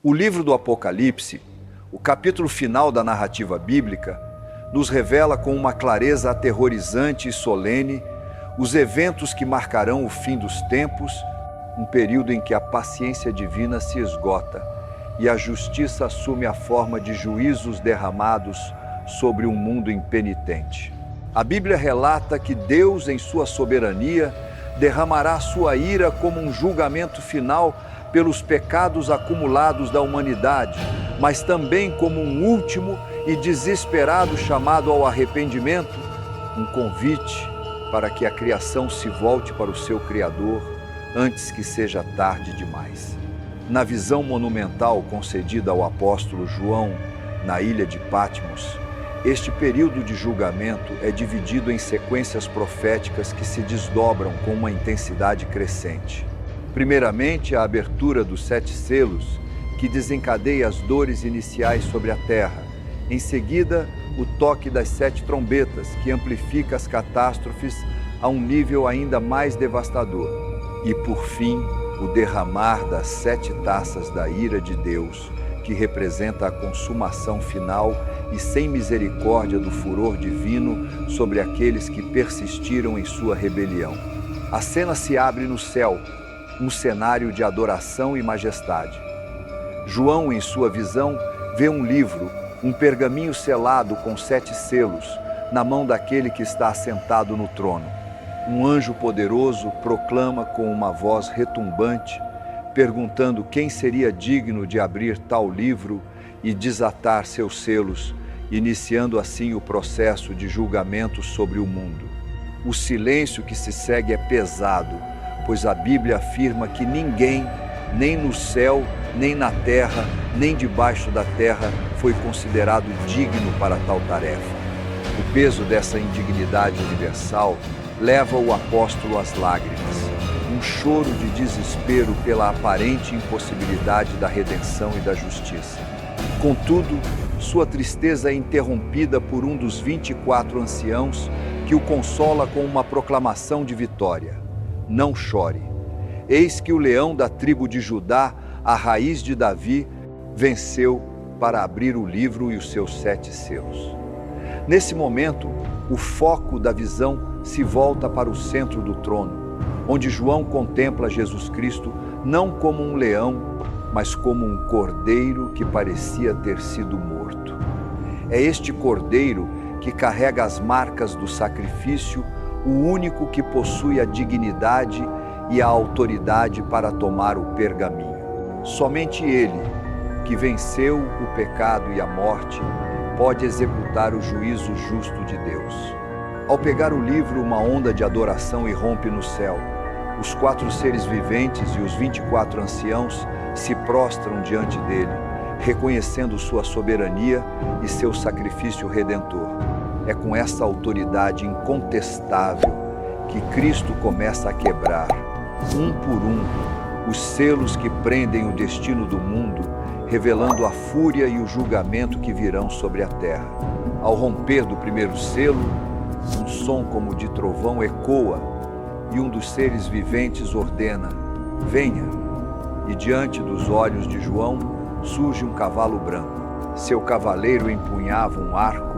O livro do Apocalipse, o capítulo final da narrativa bíblica, nos revela com uma clareza aterrorizante e solene os eventos que marcarão o fim dos tempos, um período em que a paciência divina se esgota e a justiça assume a forma de juízos derramados sobre um mundo impenitente. A Bíblia relata que Deus, em sua soberania, derramará sua ira como um julgamento final pelos pecados acumulados da humanidade, mas também como um último e desesperado chamado ao arrependimento, um convite para que a criação se volte para o seu Criador antes que seja tarde demais. Na visão monumental concedida ao apóstolo João na ilha de Patmos, este período de julgamento é dividido em sequências proféticas que se desdobram com uma intensidade crescente. Primeiramente, a abertura dos 7 selos, que desencadeia as dores iniciais sobre a terra. Em seguida, o toque das 7 trombetas, que amplifica as catástrofes a um nível ainda mais devastador. E, por fim, o derramar das 7 taças da ira de Deus, que representa a consumação final e sem misericórdia do furor divino sobre aqueles que persistiram em sua rebelião. A cena se abre no céu, um cenário de adoração e majestade. João, em sua visão, vê um livro, um pergaminho selado com 7 selos, na mão daquele que está assentado no trono. Um anjo poderoso proclama com uma voz retumbante, perguntando quem seria digno de abrir tal livro e desatar seus selos, iniciando assim o processo de julgamento sobre o mundo. O silêncio que se segue é pesado, pois a Bíblia afirma que ninguém, nem no céu, nem na terra, nem debaixo da terra, foi considerado digno para tal tarefa. O peso dessa indignidade universal leva o apóstolo às lágrimas, um choro de desespero pela aparente impossibilidade da redenção e da justiça. Contudo, sua tristeza é interrompida por um dos 24 anciãos que o consola com uma proclamação de vitória. Não chore. Eis que o leão da tribo de Judá, a raiz de Davi, venceu para abrir o livro e os seus 7 selos. Nesse momento, o foco da visão se volta para o centro do trono, onde João contempla Jesus Cristo não como um leão, mas como um cordeiro que parecia ter sido morto. É este cordeiro que carrega as marcas do sacrifício, o único que possui a dignidade e a autoridade para tomar o pergaminho. Somente ele, que venceu o pecado e a morte, pode executar o juízo justo de Deus. Ao pegar o livro, uma onda de adoração irrompe no céu. Os 4 seres viventes e os 24 anciãos se prostram diante dele, reconhecendo sua soberania e seu sacrifício redentor. É com essa autoridade incontestável que Cristo começa a quebrar, um por um, os selos que prendem o destino do mundo, revelando a fúria e o julgamento que virão sobre a terra. Ao romper do primeiro selo, um som como de trovão ecoa e um dos seres viventes ordena: venha. E diante dos olhos de João surge um cavalo branco. Seu cavaleiro empunhava um arco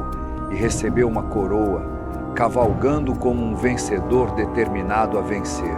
e recebeu uma coroa, cavalgando como um vencedor determinado a vencer.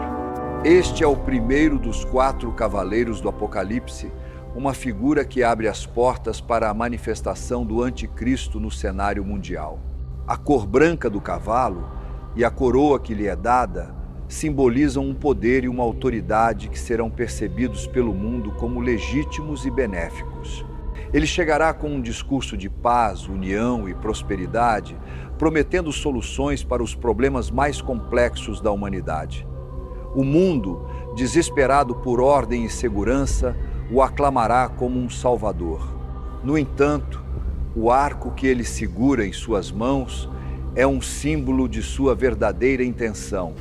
Este é o primeiro dos 4 cavaleiros do Apocalipse, uma figura que abre as portas para a manifestação do anticristo no cenário mundial. A cor branca do cavalo e a coroa que lhe é dada simbolizam um poder e uma autoridade que serão percebidos pelo mundo como legítimos e benéficos. Ele chegará com um discurso de paz, união e prosperidade, prometendo soluções para os problemas mais complexos da humanidade. O mundo, desesperado por ordem e segurança, o aclamará como um salvador. No entanto, o arco que ele segura em suas mãos é um símbolo de sua verdadeira intenção.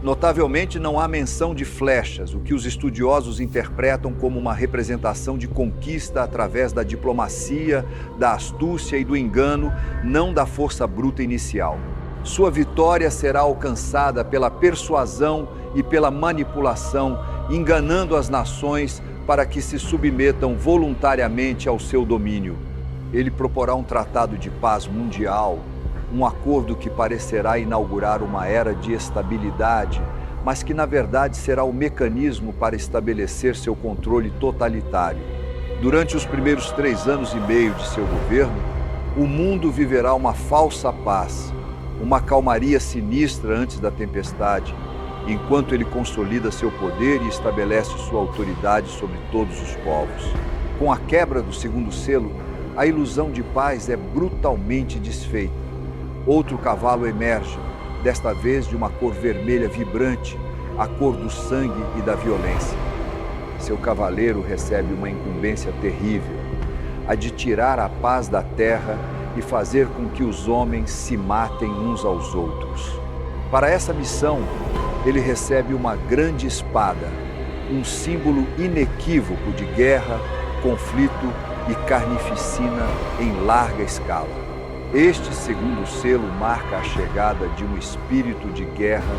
Notavelmente, não há menção de flechas, o que os estudiosos interpretam como uma representação de conquista através da diplomacia, da astúcia e do engano, não da força bruta inicial. Sua vitória será alcançada pela persuasão e pela manipulação, enganando as nações para que se submetam voluntariamente ao seu domínio. Ele proporá um tratado de paz mundial, um acordo que parecerá inaugurar uma era de estabilidade, mas que na verdade será o mecanismo para estabelecer seu controle totalitário. Durante os primeiros 3 anos e meio de seu governo, o mundo viverá uma falsa paz, uma calmaria sinistra antes da tempestade, enquanto ele consolida seu poder e estabelece sua autoridade sobre todos os povos. Com a quebra do segundo selo, a ilusão de paz é brutalmente desfeita. Outro cavalo emerge, desta vez de uma cor vermelha vibrante, a cor do sangue e da violência. Seu cavaleiro recebe uma incumbência terrível, a de tirar a paz da terra e fazer com que os homens se matem uns aos outros. Para essa missão, ele recebe uma grande espada, um símbolo inequívoco de guerra, conflito e carnificina em larga escala. Este segundo selo marca a chegada de um espírito de guerra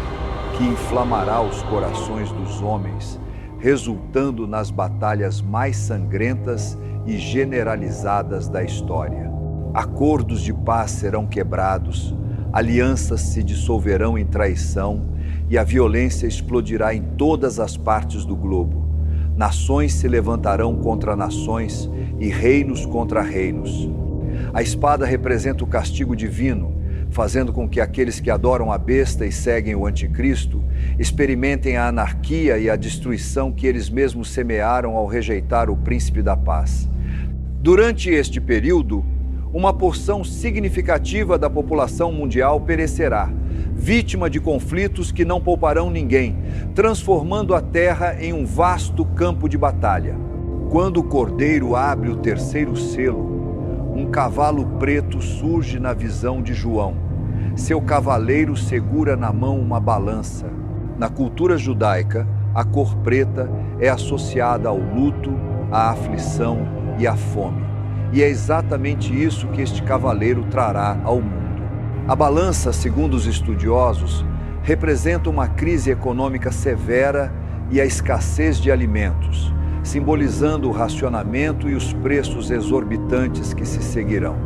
que inflamará os corações dos homens, resultando nas batalhas mais sangrentas e generalizadas da história. Acordos de paz serão quebrados, alianças se dissolverão em traição e a violência explodirá em todas as partes do globo. Nações se levantarão contra nações e reinos contra reinos. A espada representa o castigo divino, fazendo com que aqueles que adoram a besta e seguem o anticristo experimentem a anarquia e a destruição que eles mesmos semearam ao rejeitar o príncipe da paz. Durante este período, uma porção significativa da população mundial perecerá, vítima de conflitos que não pouparão ninguém, transformando a terra em um vasto campo de batalha. Quando o Cordeiro abre o terceiro selo, um cavalo preto surge na visão de João. Seu cavaleiro segura na mão uma balança. Na cultura judaica, a cor preta é associada ao luto, à aflição e à fome. E é exatamente isso que este cavaleiro trará ao mundo. A balança, segundo os estudiosos, representa uma crise econômica severa e a escassez de alimentos, simbolizando o racionamento e os preços exorbitantes que se seguirão.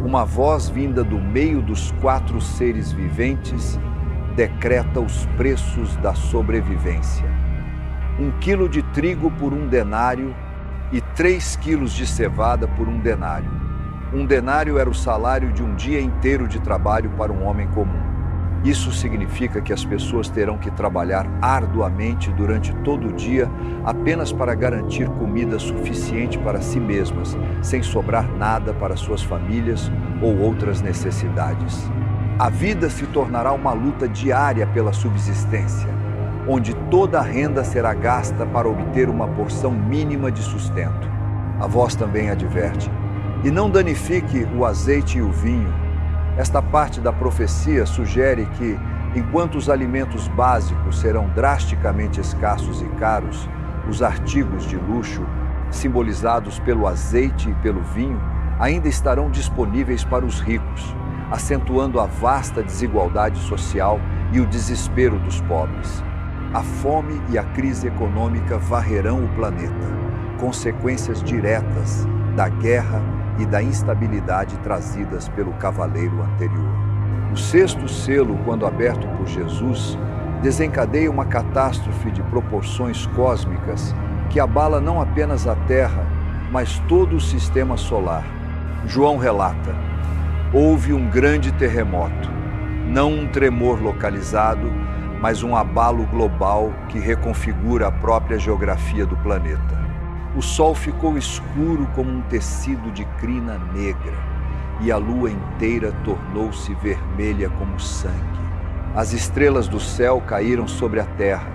Uma voz vinda do meio dos 4 seres viventes decreta os preços da sobrevivência. 1 quilo de trigo por 1 denário e 3 quilos de cevada por 1 denário. 1 denário era o salário de um dia inteiro de trabalho para um homem comum. Isso significa que as pessoas terão que trabalhar arduamente durante todo o dia apenas para garantir comida suficiente para si mesmas, sem sobrar nada para suas famílias ou outras necessidades. A vida se tornará uma luta diária pela subsistência, onde toda a renda será gasta para obter uma porção mínima de sustento. A voz também adverte: e não danifique o azeite e o vinho. Esta parte da profecia sugere que, enquanto os alimentos básicos serão drasticamente escassos e caros, os artigos de luxo, simbolizados pelo azeite e pelo vinho, ainda estarão disponíveis para os ricos, acentuando a vasta desigualdade social e o desespero dos pobres. A fome e a crise econômica varrerão o planeta, consequências diretas da guerra e da instabilidade trazidas pelo cavaleiro anterior. O sexto selo, quando aberto por Jesus, desencadeia uma catástrofe de proporções cósmicas que abala não apenas a Terra, mas todo o sistema solar. João relata: houve um grande terremoto, não um tremor localizado, mas um abalo global que reconfigura a própria geografia do planeta. O sol ficou escuro como um tecido de crina negra, e a lua inteira tornou-se vermelha como sangue. As estrelas do céu caíram sobre a terra,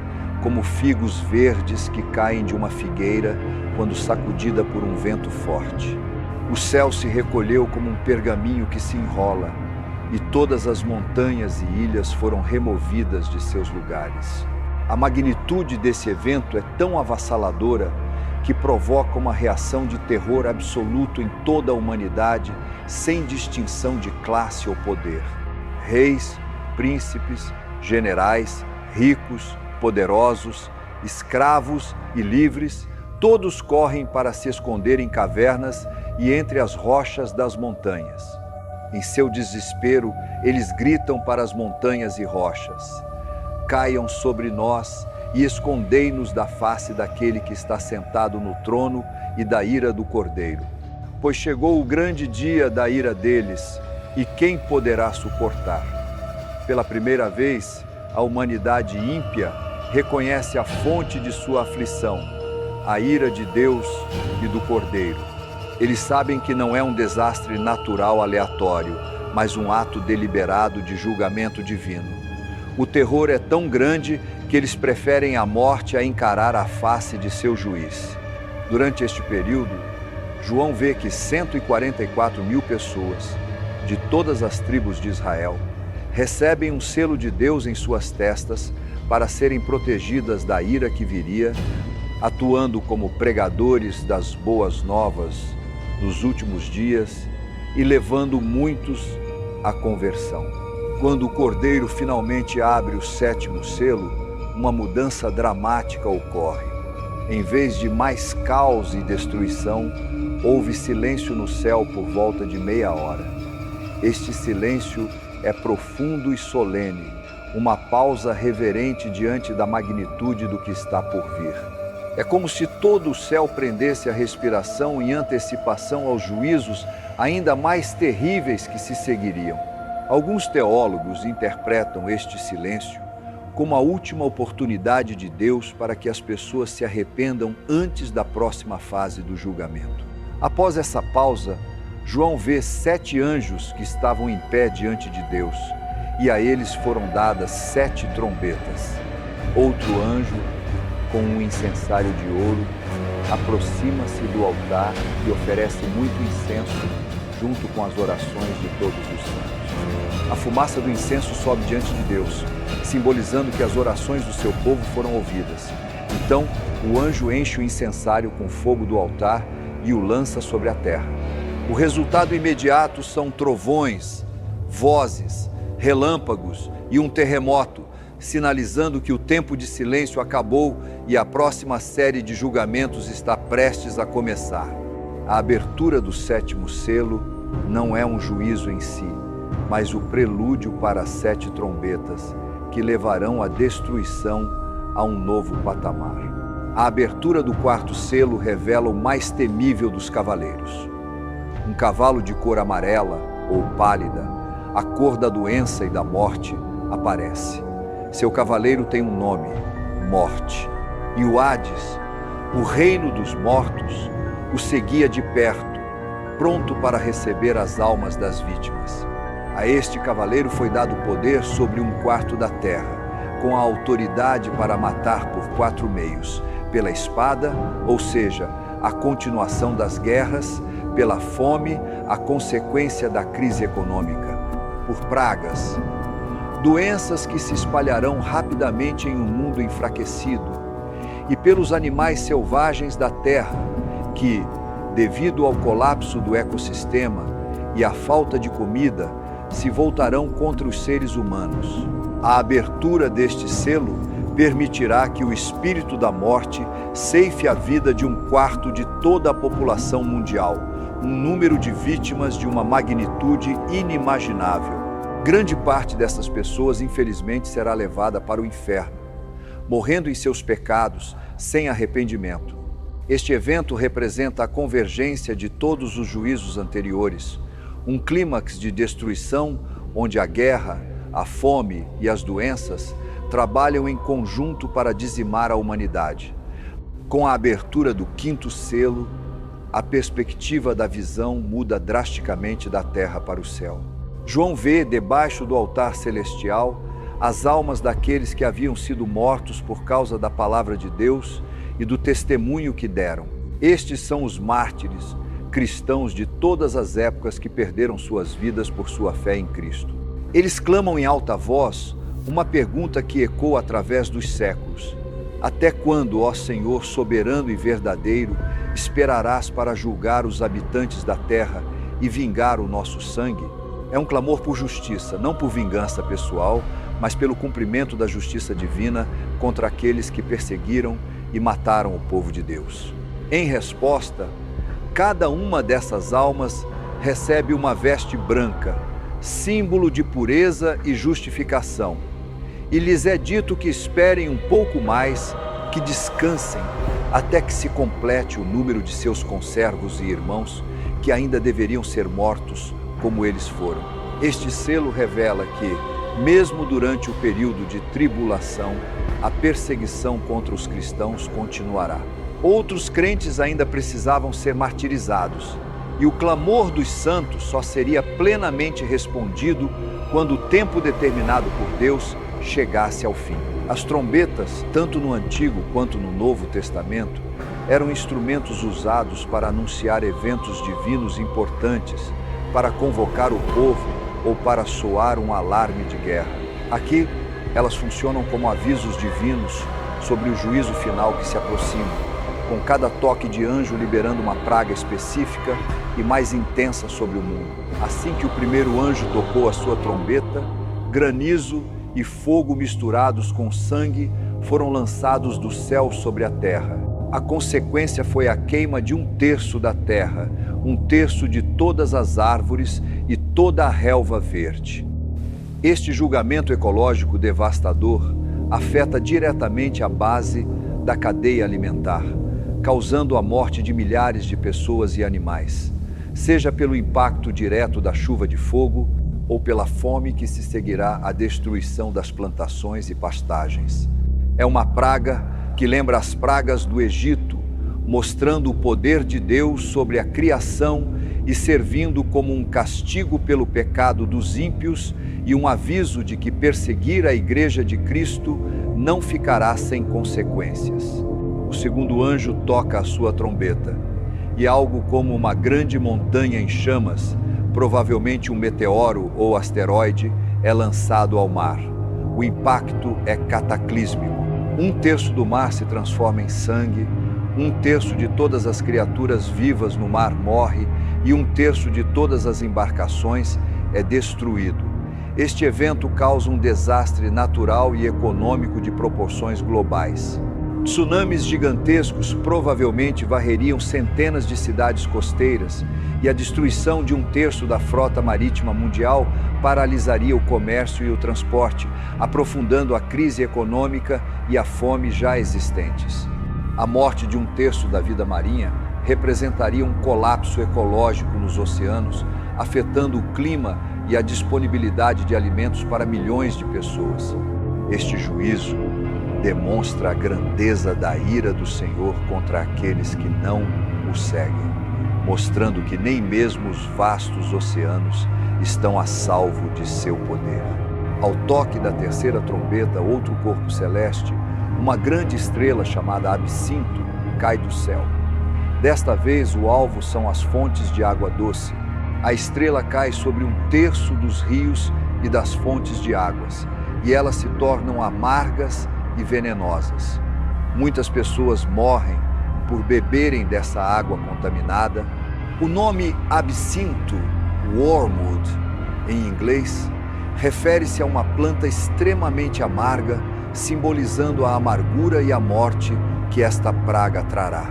como figos verdes que caem de uma figueira quando sacudida por um vento forte. O céu se recolheu como um pergaminho que se enrola, e todas as montanhas e ilhas foram removidas de seus lugares. A magnitude desse evento é tão avassaladora que provoca uma reação de terror absoluto em toda a humanidade, sem distinção de classe ou poder. Reis, príncipes, generais, ricos, poderosos, escravos e livres, Todos correm para se esconder em cavernas e entre as rochas das montanhas. Em seu desespero, eles gritam para as montanhas e rochas: caiam sobre nós e escondei-nos da face daquele que está sentado no trono e da ira do Cordeiro. Pois chegou o grande dia da ira deles, e quem poderá suportar? Pela primeira vez, a humanidade ímpia reconhece a fonte de sua aflição, a ira de Deus e do Cordeiro. Eles sabem que não é um desastre natural aleatório, mas um ato deliberado de julgamento divino. O terror é tão grande que eles preferem a morte a encarar a face de seu juiz. Durante este período, João vê que 144 mil pessoas, de todas as tribos de Israel, recebem um selo de Deus em suas testas para serem protegidas da ira que viria, atuando como pregadores das boas novas nos últimos dias e levando muitos à conversão. Quando o Cordeiro finalmente abre o 7º selo, uma mudança dramática ocorre. Em vez de mais caos e destruição, houve silêncio no céu por volta de meia hora. Este silêncio é profundo e solene, uma pausa reverente diante da magnitude do que está por vir. É como se todo o céu prendesse a respiração em antecipação aos juízos ainda mais terríveis que se seguiriam. Alguns teólogos interpretam este silêncio como a última oportunidade de Deus para que as pessoas se arrependam antes da próxima fase do julgamento. Após essa pausa, João vê 7 anjos que estavam em pé diante de Deus, e a eles foram dadas 7 trombetas. Outro anjo, com um incensário de ouro, aproxima-se do altar e oferece muito incenso junto com as orações de todos os santos. A fumaça do incenso sobe diante de Deus, simbolizando que as orações do seu povo foram ouvidas. Então, o anjo enche o incensário com fogo do altar e o lança sobre a terra. O resultado imediato são trovões, vozes, relâmpagos e um terremoto, sinalizando que o tempo de silêncio acabou e a próxima série de julgamentos está prestes a começar. A abertura do 7º selo não é um juízo em si, mas o prelúdio para as 7 trombetas, que levarão à destruição a um novo patamar. A abertura do 4º selo revela o mais temível dos cavaleiros. Um cavalo de cor amarela ou pálida, a cor da doença e da morte, aparece. Seu cavaleiro tem um nome: Morte. E o Hades, o reino dos mortos, o seguia de perto, pronto para receber as almas das vítimas. A este cavaleiro foi dado poder sobre 1/4 da terra, com a autoridade para matar por 4 meios: pela espada, ou seja, a continuação das guerras; pela fome, a consequência da crise econômica; por pragas, doenças que se espalharão rapidamente em um mundo enfraquecido; e pelos animais selvagens da terra, que, devido ao colapso do ecossistema e à falta de comida, se voltarão contra os seres humanos. A abertura deste selo permitirá que o espírito da morte ceife a vida de 1/4 de toda a população mundial, um número de vítimas de uma magnitude inimaginável. Grande parte dessas pessoas, infelizmente, será levada para o inferno, morrendo em seus pecados, sem arrependimento. Este evento representa a convergência de todos os juízos anteriores, um clímax de destruição onde a guerra, a fome e as doenças trabalham em conjunto para dizimar a humanidade. Com a abertura do 5º selo, a perspectiva da visão muda drasticamente da terra para o céu. João vê, debaixo do altar celestial, as almas daqueles que haviam sido mortos por causa da palavra de Deus e do testemunho que deram. Estes são os mártires, cristãos de todas as épocas que perderam suas vidas por sua fé em Cristo. Eles clamam em alta voz uma pergunta que ecoa através dos séculos: até quando, ó Senhor soberano e verdadeiro, esperarás para julgar os habitantes da terra e vingar o nosso sangue? É um clamor por justiça, não por vingança pessoal, mas pelo cumprimento da justiça divina contra aqueles que perseguiram e mataram o povo de Deus. Em resposta, cada uma dessas almas recebe uma veste branca, símbolo de pureza e justificação. E lhes é dito que esperem um pouco mais, que descansem, até que se complete o número de seus conservos e irmãos, que ainda deveriam ser mortos como eles foram. Este selo revela que, mesmo durante o período de tribulação, a perseguição contra os cristãos continuará. Outros crentes ainda precisavam ser martirizados, e o clamor dos santos só seria plenamente respondido quando o tempo determinado por Deus chegasse ao fim. As trombetas, tanto no Antigo quanto no Novo Testamento, eram instrumentos usados para anunciar eventos divinos importantes, para convocar o povo ou para soar um alarme de guerra. Aqui, elas funcionam como avisos divinos sobre o juízo final que se aproxima, com cada toque de anjo liberando uma praga específica e mais intensa sobre o mundo. Assim que o primeiro anjo tocou a sua trombeta, granizo e fogo misturados com sangue foram lançados do céu sobre a terra. A consequência foi a queima de 1/3 da terra, 1/3 de todas as árvores e toda a relva verde. Este julgamento ecológico devastador afeta diretamente a base da cadeia alimentar, causando a morte de milhares de pessoas e animais, seja pelo impacto direto da chuva de fogo ou pela fome que se seguirá à destruição das plantações e pastagens. É uma praga que lembra as pragas do Egito, mostrando o poder de Deus sobre a criação e servindo como um castigo pelo pecado dos ímpios e um aviso de que perseguir a Igreja de Cristo não ficará sem consequências. O segundo anjo toca a sua trombeta, e algo como uma grande montanha em chamas, provavelmente um meteoro ou asteroide, é lançado ao mar. O impacto é cataclísmico. 1/3 do mar se transforma em sangue, 1/3 de todas as criaturas vivas no mar morre e 1/3 de todas as embarcações é destruído. Este evento causa um desastre natural e econômico de proporções globais. Tsunamis gigantescos provavelmente varreriam centenas de cidades costeiras e a destruição de 1/3 da frota marítima mundial paralisaria o comércio e o transporte, aprofundando a crise econômica e a fome já existentes. A morte de 1/3 da vida marinha representaria um colapso ecológico nos oceanos, afetando o clima e a disponibilidade de alimentos para milhões de pessoas. Este juízo demonstra a grandeza da ira do Senhor contra aqueles que não o seguem, mostrando que nem mesmo os vastos oceanos estão a salvo de seu poder. Ao toque da terceira trombeta, outro corpo celeste, uma grande estrela chamada Absinto, cai do céu. Desta vez, o alvo são as fontes de água doce. A estrela cai sobre 1/3 dos rios e das fontes de águas, e elas se tornam amargas e venenosas. Muitas pessoas morrem por beberem dessa água contaminada. O nome absinto, wormwood, em inglês, refere-se a uma planta extremamente amarga, simbolizando a amargura e a morte que esta praga trará.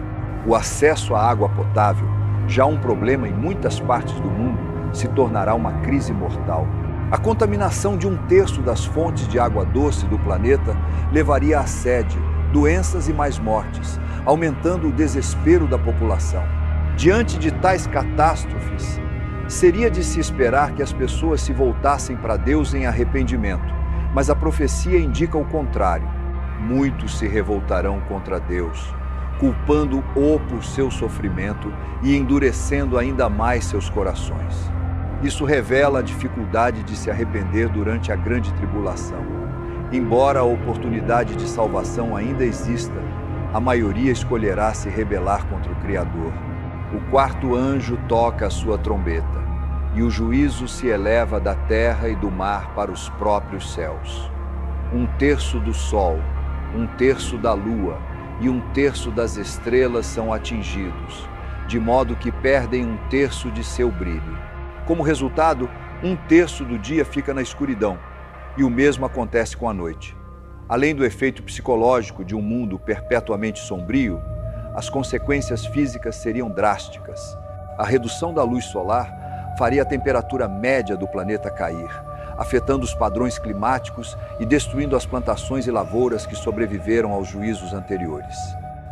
O acesso à água potável, já um problema em muitas partes do mundo, se tornará uma crise mortal. A contaminação de 1/3 das fontes de água doce do planeta levaria à sede, doenças e mais mortes, aumentando o desespero da população. Diante de tais catástrofes, seria de se esperar que as pessoas se voltassem para Deus em arrependimento, mas a profecia indica o contrário. Muitos se revoltarão contra Deus, culpando-o por seu sofrimento e endurecendo ainda mais seus corações. Isso revela a dificuldade de se arrepender durante a grande tribulação. Embora a oportunidade de salvação ainda exista, a maioria escolherá se rebelar contra o Criador. O quarto anjo toca a sua trombeta, e o juízo se eleva da terra e do mar para os próprios céus. 1/3 do sol, 1/3 da lua e 1/3 das estrelas são atingidos, de modo que perdem 1/3 de seu brilho. Como resultado, 1/3 do dia fica na escuridão, e o mesmo acontece com a noite. Além do efeito psicológico de um mundo perpetuamente sombrio, as consequências físicas seriam drásticas. A redução da luz solar faria a temperatura média do planeta cair, afetando os padrões climáticos e destruindo as plantações e lavouras que sobreviveram aos juízos anteriores.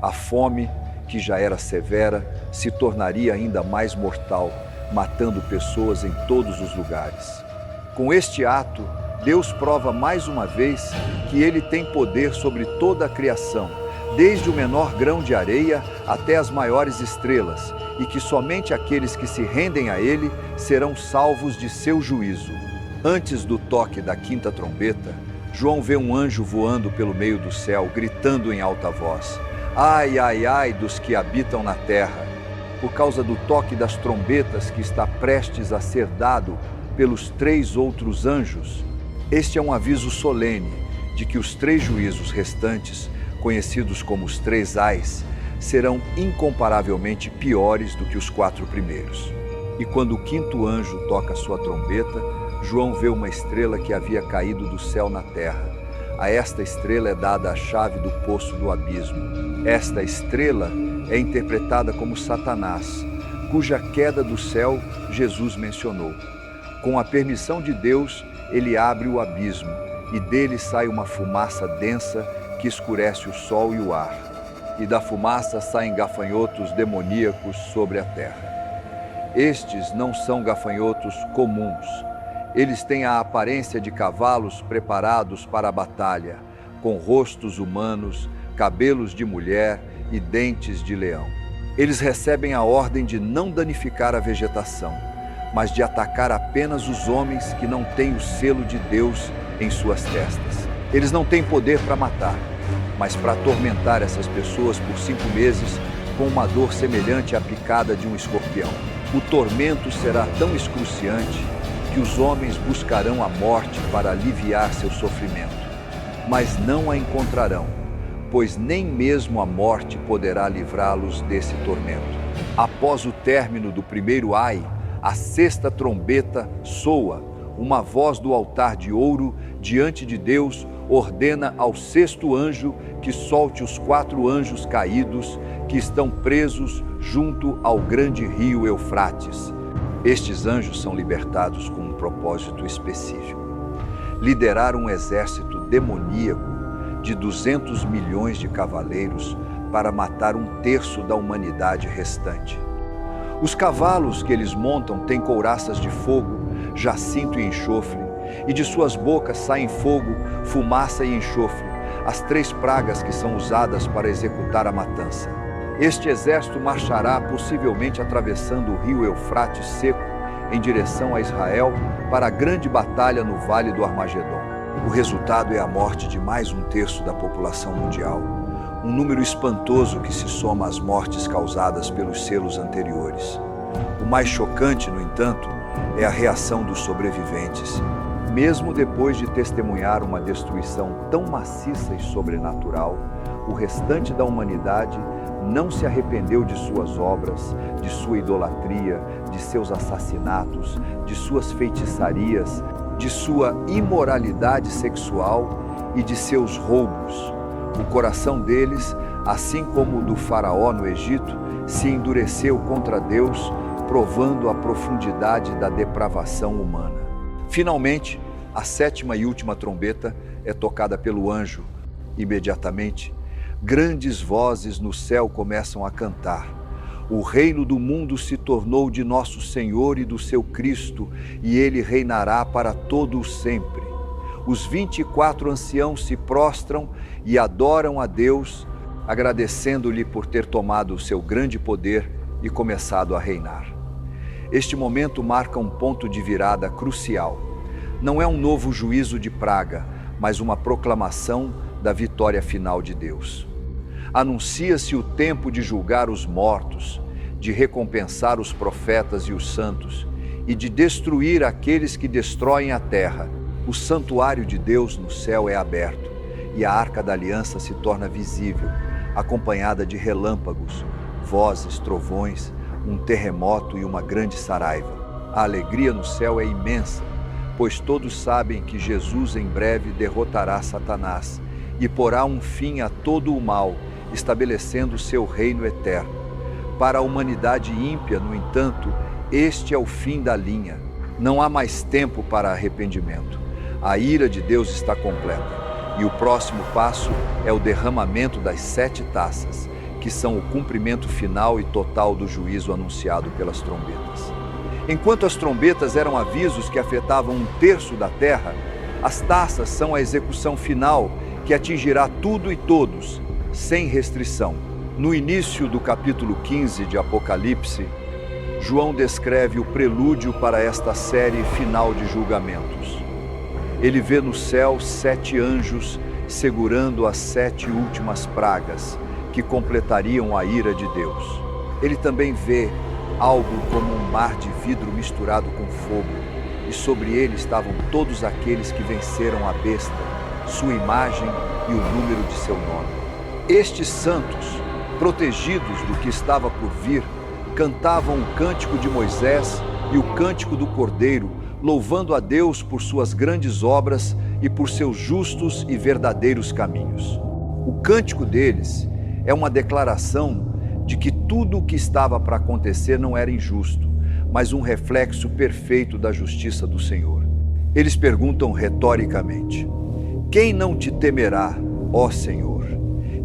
A fome, que já era severa, se tornaria ainda mais mortal, matando pessoas em todos os lugares. Com este ato, Deus prova mais uma vez que Ele tem poder sobre toda a criação, desde o menor grão de areia até as maiores estrelas, e que somente aqueles que se rendem a Ele serão salvos de seu juízo. Antes do toque da quinta trombeta, João vê um anjo voando pelo meio do céu, gritando em alta voz: "Ai, ai, ai dos que habitam na terra", por causa do toque das trombetas que está prestes a ser dado pelos 3 outros anjos. Este é um aviso solene de que os 3 juízos restantes, conhecidos como os 3 ais, serão incomparavelmente piores do que os 4 primeiros. E quando o 5º anjo toca sua trombeta, João vê uma estrela que havia caído do céu na terra. A esta estrela é dada a chave do poço do abismo. Esta estrela é interpretada como Satanás, cuja queda do céu Jesus mencionou. Com a permissão de Deus, ele abre o abismo e dele sai uma fumaça densa que escurece o sol e o ar. E da fumaça saem gafanhotos demoníacos sobre a terra. Estes não são gafanhotos comuns. Eles têm a aparência de cavalos preparados para a batalha, com rostos humanos, cabelos de mulher e dentes de leão. Eles recebem a ordem de não danificar a vegetação, mas de atacar apenas os homens que não têm o selo de Deus em suas testas. Eles não têm poder para matar, mas para atormentar essas pessoas por 5 meses com uma dor semelhante à picada de um escorpião. O tormento será tão excruciante que os homens buscarão a morte para aliviar seu sofrimento, mas não a encontrarão, pois nem mesmo a morte poderá livrá-los desse tormento. Após o término do primeiro ai, a 6ª trombeta soa. Uma voz do altar de ouro diante de Deus ordena ao 6º anjo que solte os 4 anjos caídos que estão presos junto ao grande rio Eufrates. Estes anjos são libertados com um propósito específico: liderar um exército demoníaco de 200 milhões de cavaleiros para matar 1/3 da humanidade restante. Os cavalos que eles montam têm couraças de fogo, jacinto e enxofre, e de suas bocas saem fogo, fumaça e enxofre, as 3 pragas que são usadas para executar a matança. Este exército marchará possivelmente atravessando o rio Eufrates seco em direção a Israel para a grande batalha no Vale do Armagedon. O resultado é a morte de mais 1/3 da população mundial, um número espantoso que se soma às mortes causadas pelos selos anteriores. O mais chocante, no entanto, é a reação dos sobreviventes. Mesmo depois de testemunhar uma destruição tão maciça e sobrenatural, o restante da humanidade não se arrependeu de suas obras, de sua idolatria, de seus assassinatos, de suas feitiçarias, de sua imoralidade sexual e de seus roubos. O coração deles, assim como o do faraó no Egito, se endureceu contra Deus, provando a profundidade da depravação humana. Finalmente, a 7ª e última trombeta é tocada pelo anjo. Imediatamente, grandes vozes no céu começam a cantar: o reino do mundo se tornou de nosso Senhor e do seu Cristo, e ele reinará para todo o sempre. Os 24 anciãos se prostram e adoram a Deus, agradecendo-lhe por ter tomado o seu grande poder e começado a reinar. Este momento marca um ponto de virada crucial. Não é um novo juízo de praga, mas uma proclamação da vitória final de Deus. Anuncia-se o tempo de julgar os mortos, de recompensar os profetas e os santos, e de destruir aqueles que destroem a terra. O santuário de Deus no céu é aberto, e a arca da aliança se torna visível, acompanhada de relâmpagos, vozes, trovões, um terremoto e uma grande saraiva. A alegria no céu é imensa, pois todos sabem que Jesus em breve derrotará Satanás e porá um fim a todo o mal, estabelecendo seu reino eterno. Para a humanidade ímpia, no entanto, este é o fim da linha. Não há mais tempo para arrependimento. A ira de Deus está completa. E o próximo passo é o derramamento das 7 taças, que são o cumprimento final e total do juízo anunciado pelas trombetas. Enquanto as trombetas eram avisos que afetavam 1/3 da terra, as taças são a execução final que atingirá tudo e todos, sem restrição. No início do capítulo 15 de Apocalipse, João descreve o prelúdio para esta série final de julgamentos. Ele vê no céu 7 anjos segurando as 7 últimas pragas que completariam a ira de Deus. Ele também vê algo como um mar de vidro misturado com fogo, e sobre ele estavam todos aqueles que venceram a besta, sua imagem e o número de seu nome. Estes santos, protegidos do que estava por vir, cantavam o cântico de Moisés e o cântico do Cordeiro, louvando a Deus por suas grandes obras e por seus justos e verdadeiros caminhos. O cântico deles é uma declaração de que tudo o que estava para acontecer não era injusto, mas um reflexo perfeito da justiça do Senhor. Eles perguntam retoricamente: quem não te temerá, ó Senhor?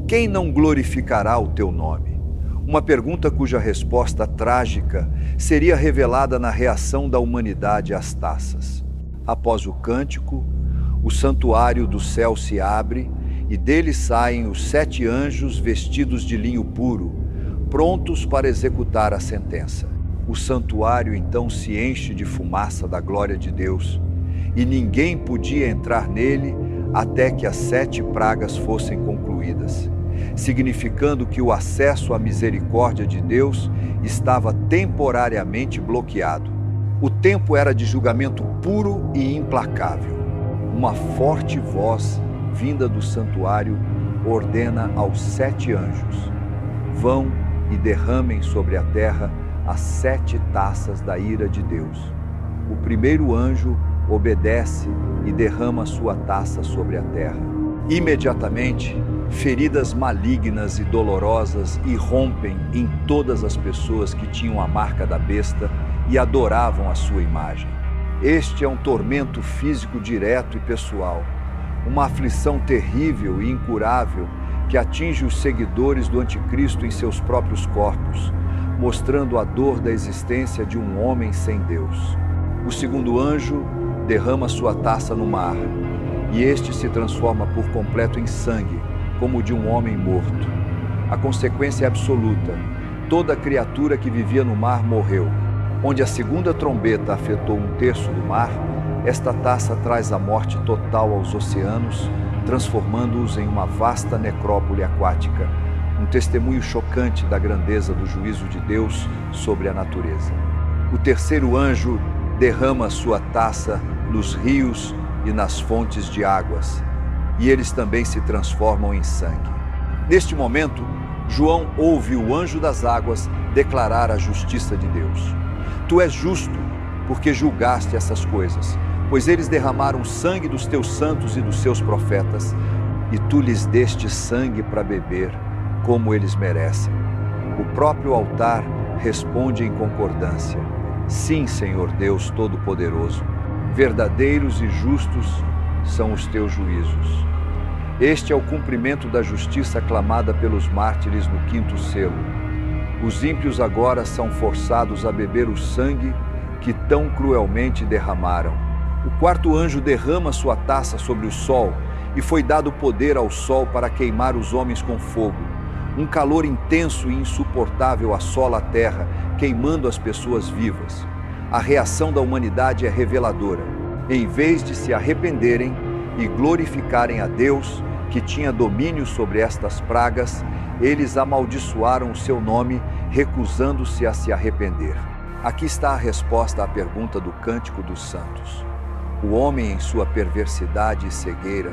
Quem não glorificará o teu nome? Uma pergunta cuja resposta trágica seria revelada na reação da humanidade às taças. Após o cântico, o santuário do céu se abre e dele saem os 7 anjos vestidos de linho puro, prontos para executar a sentença. O santuário então se enche de fumaça da glória de Deus, e ninguém podia entrar nele até que as 7 pragas fossem concluídas, significando que o acesso à misericórdia de Deus estava temporariamente bloqueado. O tempo era de julgamento puro e implacável. Uma forte voz vinda do santuário ordena aos 7 anjos: vão e derramem sobre a terra as 7 taças da ira de Deus. O primeiro anjo obedece e derrama sua taça sobre a terra. Imediatamente, feridas malignas e dolorosas irrompem em todas as pessoas que tinham a marca da besta e adoravam a sua imagem. Este é um tormento físico direto e pessoal, uma aflição terrível e incurável que atinge os seguidores do anticristo em seus próprios corpos, mostrando a dor da existência de um homem sem Deus. O segundo anjo derrama sua taça no mar, e este se transforma por completo em sangue, como o de um homem morto. A consequência é absoluta: toda criatura que vivia no mar morreu. Onde a segunda trombeta afetou 1/3 do mar, esta taça traz a morte total aos oceanos, transformando-os em uma vasta necrópole aquática, um testemunho chocante da grandeza do juízo de Deus sobre a natureza. O terceiro anjo derrama sua taça nos rios e nas fontes de águas, e eles também se transformam em sangue. Neste momento, João ouve o anjo das águas declarar a justiça de Deus. Tu és justo, porque julgaste essas coisas, pois eles derramaram sangue dos teus santos e dos seus profetas, e tu lhes deste sangue para beber, como eles merecem. O próprio altar responde em concordância: sim, Senhor Deus Todo-Poderoso, verdadeiros e justos são os teus juízos. Este é o cumprimento da justiça clamada pelos mártires no 5º selo. Os ímpios agora são forçados a beber o sangue que tão cruelmente derramaram. O quarto anjo derrama sua taça sobre o sol, e foi dado poder ao sol para queimar os homens com fogo. Um calor intenso e insuportável assola a terra, queimando as pessoas vivas. A reação da humanidade é reveladora. Em vez de se arrependerem e glorificarem a Deus, que tinha domínio sobre estas pragas, eles amaldiçoaram o seu nome, recusando-se a se arrepender. Aqui está a resposta à pergunta do Cântico dos Santos. O homem, em sua perversidade e cegueira,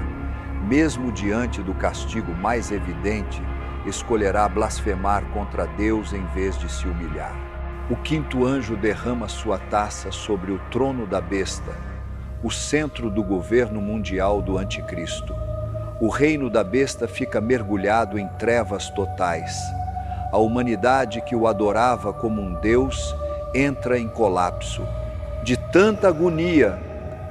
mesmo diante do castigo mais evidente, escolherá blasfemar contra Deus em vez de se humilhar. O 5º anjo derrama sua taça sobre o trono da besta, o centro do governo mundial do anticristo. O reino da besta fica mergulhado em trevas totais. A humanidade que o adorava como um Deus entra em colapso. De tanta agonia,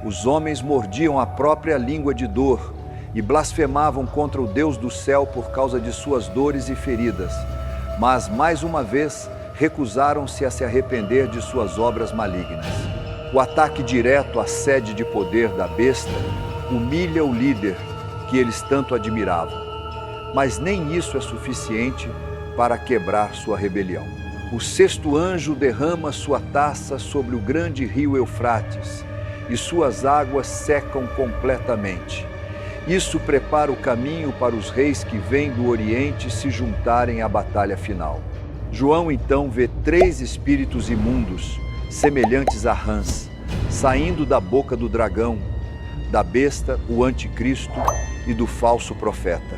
os homens mordiam a própria língua de dor e blasfemavam contra o Deus do céu por causa de suas dores e feridas. Mas, mais uma vez, recusaram-se a se arrepender de suas obras malignas. O ataque direto à sede de poder da besta humilha o líder que eles tanto admiravam. Mas nem isso é suficiente para quebrar sua rebelião. O sexto anjo derrama sua taça sobre o grande rio Eufrates e suas águas secam completamente. Isso prepara o caminho para os reis que vêm do Oriente se juntarem à batalha final. João então vê 3 espíritos imundos, semelhantes a rãs, saindo da boca do dragão, da besta, o anticristo e do falso profeta.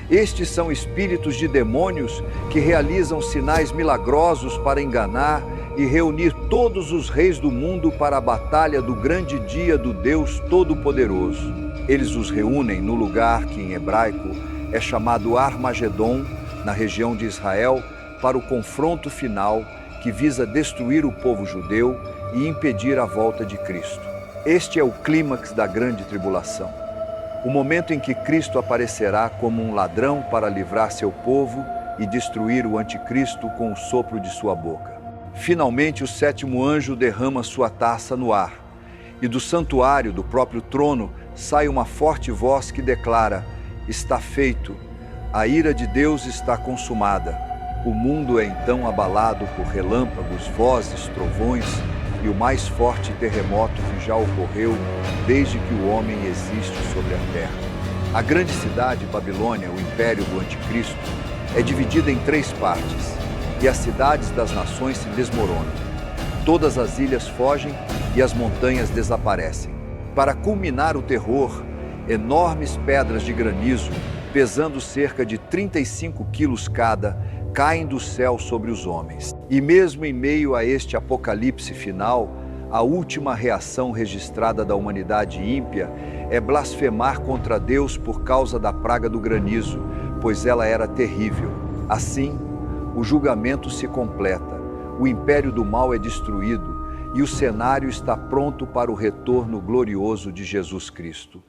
Estes são espíritos de demônios que realizam sinais milagrosos para enganar e reunir todos os reis do mundo para a batalha do grande dia do Deus Todo-Poderoso. Eles os reúnem no lugar que em hebraico é chamado Armagedon, na região de Israel, para o confronto final que visa destruir o povo judeu e impedir a volta de Cristo. Este é o clímax da grande tribulação, o momento em que Cristo aparecerá como um ladrão para livrar seu povo e destruir o anticristo com o sopro de sua boca. Finalmente, o 7º anjo derrama sua taça no ar, e do santuário do próprio trono sai uma forte voz que declara: está feito, a ira de Deus está consumada. O mundo é então abalado por relâmpagos, vozes, trovões e o mais forte terremoto que já ocorreu desde que o homem existe sobre a terra. A grande cidade, Babilônia, o império do anticristo, é dividida em 3 partes, e as cidades das nações se desmoronam. Todas as ilhas fogem e as montanhas desaparecem. Para culminar o terror, enormes pedras de granizo, pesando cerca de 35 quilos cada, caem do céu sobre os homens. E mesmo em meio a este apocalipse final, a última reação registrada da humanidade ímpia é blasfemar contra Deus por causa da praga do granizo, pois ela era terrível. Assim, o julgamento se completa, o império do mal é destruído e o cenário está pronto para o retorno glorioso de Jesus Cristo.